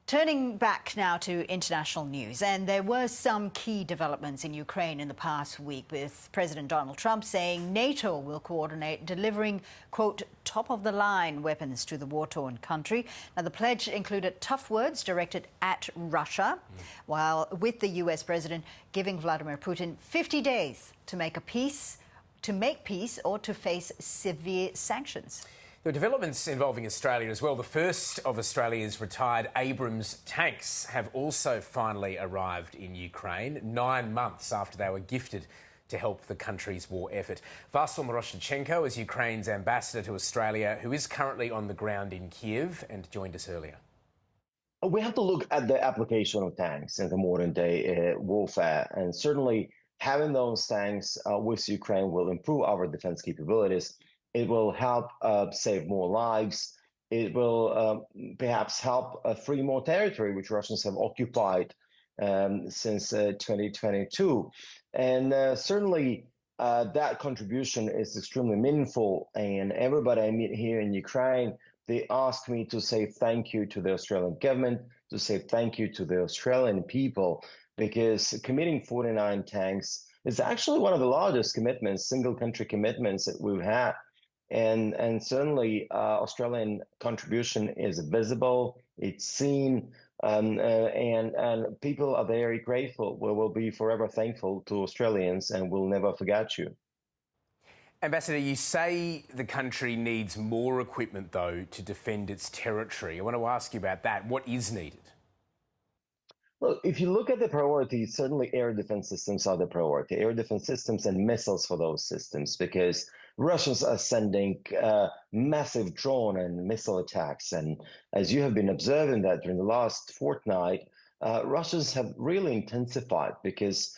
Turning back now to international news, and there were some key developments in Ukraine in the past week, with President Donald Trump saying NATO will coordinate delivering, quote, top-of-the-line weapons to the war-torn country. Now, the pledge included tough words directed at Russia, while with the US president giving Vladimir Putin 50 days to make peace or to face severe sanctions. There are developments involving Australia as well. The first of Australia's retired Abrams tanks have also finally arrived in Ukraine, 9 months after they were gifted to help the country's war effort. Vasyl Myroshnychenko is Ukraine's ambassador to Australia, who is currently on the ground in Kiev and joined us earlier. We have to look at the application of tanks in the modern-day warfare, and certainly having those tanks with Ukraine will improve our defense capabilities. It will help save more lives. It will perhaps help free more territory, which Russians have occupied since 2022. And certainly that contribution is extremely meaningful. And everybody I meet here in Ukraine, they ask me to say thank you to the Australian government, to say thank you to the Australian people, because committing 49 tanks is actually one of the largest commitments, single country commitments that we've had. And certainly Australian contribution is visible, it's seen, and people are very grateful. We will be forever thankful to Australians and we'll never forget you. Ambassador, you say the country needs more equipment, though, to defend its territory. I want to ask you about that. What is needed? Well, if you look at the priorities, certainly air defense systems are the priority. Air defense systems and missiles for those systems, because Russians are sending massive drone and missile attacks. And as you have been observing that during the last fortnight, Russians have really intensified because,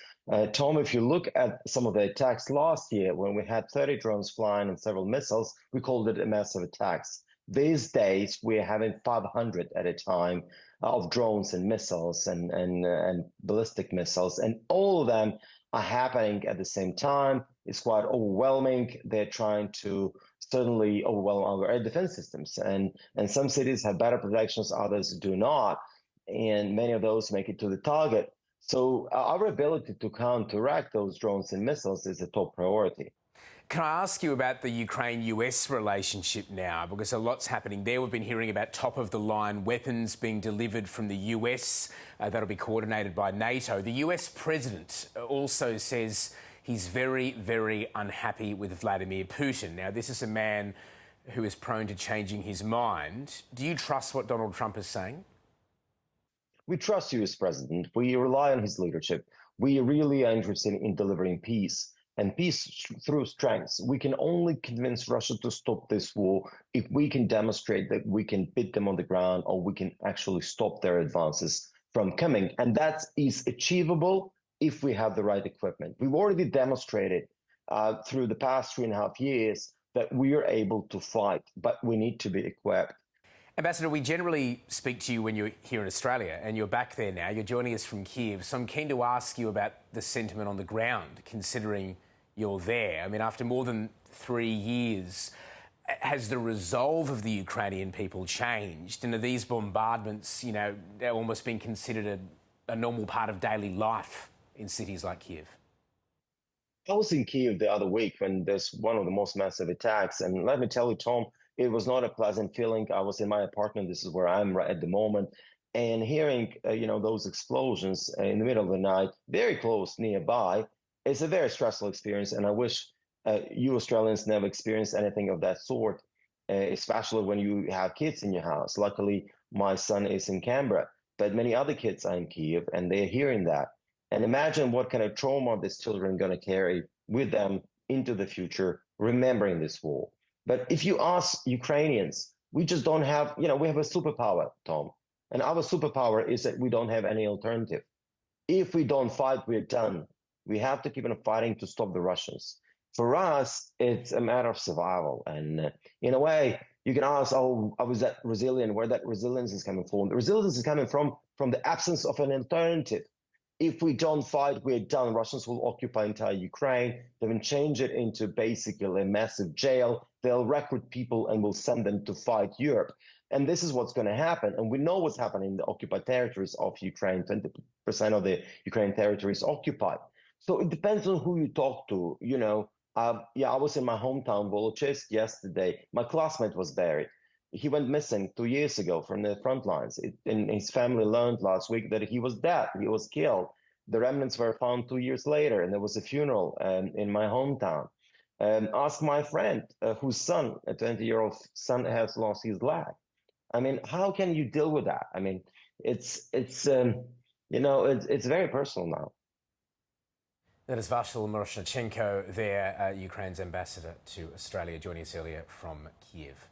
Tom, if you look at some of the attacks last year, when we had 30 drones flying and several missiles, we called it a massive attacks. These days, we're having 500 at a time of drones and missiles and ballistic missiles, and all of them are happening at the same time. It's quite overwhelming. They're trying to certainly overwhelm our air defense systems, and some cities have better protections, others do not, and many of those make it to the target. So our ability to counteract those drones and missiles is a top priority. Can I ask you about the Ukraine-US relationship now? Because a lot's happening there. We've been hearing about top-of-the-line weapons being delivered from the US that'll be coordinated by NATO. The US president also says he's very, very unhappy with Vladimir Putin. Now, this is a man who is prone to changing his mind. Do you trust what Donald Trump is saying? We trust US president. We rely on his leadership. We really are interested in delivering peace. And peace through strength. We can only convince Russia to stop this war if we can demonstrate that we can beat them on the ground, or we can actually stop their advances from coming. And that is achievable if we have the right equipment. We've already demonstrated through the past 3.5 years that we are able to fight, but we need to be equipped. Ambassador, we generally speak to you when you're here in Australia, and you're back there now. You're joining us from Kiev. So I'm keen to ask you about the sentiment on the ground, considering you're there. I mean, after more than 3 years, has the resolve of the Ukrainian people changed? And are these bombardments, you know, almost been considered a normal part of daily life in cities like Kiev? I was in Kiev the other week when there's one of the most massive attacks. And let me tell you, Tom, it was not a pleasant feeling. I was in my apartment. This is where I'm right at the moment. And hearing, those explosions in the middle of the night, very close nearby, it's a very stressful experience, and I wish you Australians never experienced anything of that sort, especially when you have kids in your house. Luckily, my son is in Canberra, but many other kids are in Kiev, and they're hearing that. And imagine what kind of trauma these children are going to carry with them into the future, remembering this war. But if you ask Ukrainians, we just don't have, we have a superpower, Tom, and our superpower is that we don't have any alternative. If we don't fight, we're done. We have to keep on fighting to stop the Russians. For us, it's a matter of survival. And in a way, you can ask, oh, I was that resilient, where that resilience is coming from. The resilience is coming from the absence of an alternative. If we don't fight, we're done. Russians will occupy entire Ukraine. They will change it into basically a massive jail. They'll recruit people and will send them to fight Europe. And this is what's going to happen. And we know what's happening in the occupied territories of Ukraine. 20% of the Ukrainian territory is occupied. So it depends on who you talk to. Yeah, I was in my hometown, Volochysk, yesterday. My classmate was buried. He went missing 2 years ago from the front lines. And his family learned last week that he was dead. He was killed. The remnants were found 2 years later, and there was a funeral in my hometown. Ask my friend, whose son, a 20-year-old son, has lost his leg. I mean, how can you deal with that? I mean, it's very personal now. That is Vasyl Myroshnychenko, there, Ukraine's ambassador to Australia, joining us earlier from Kiev.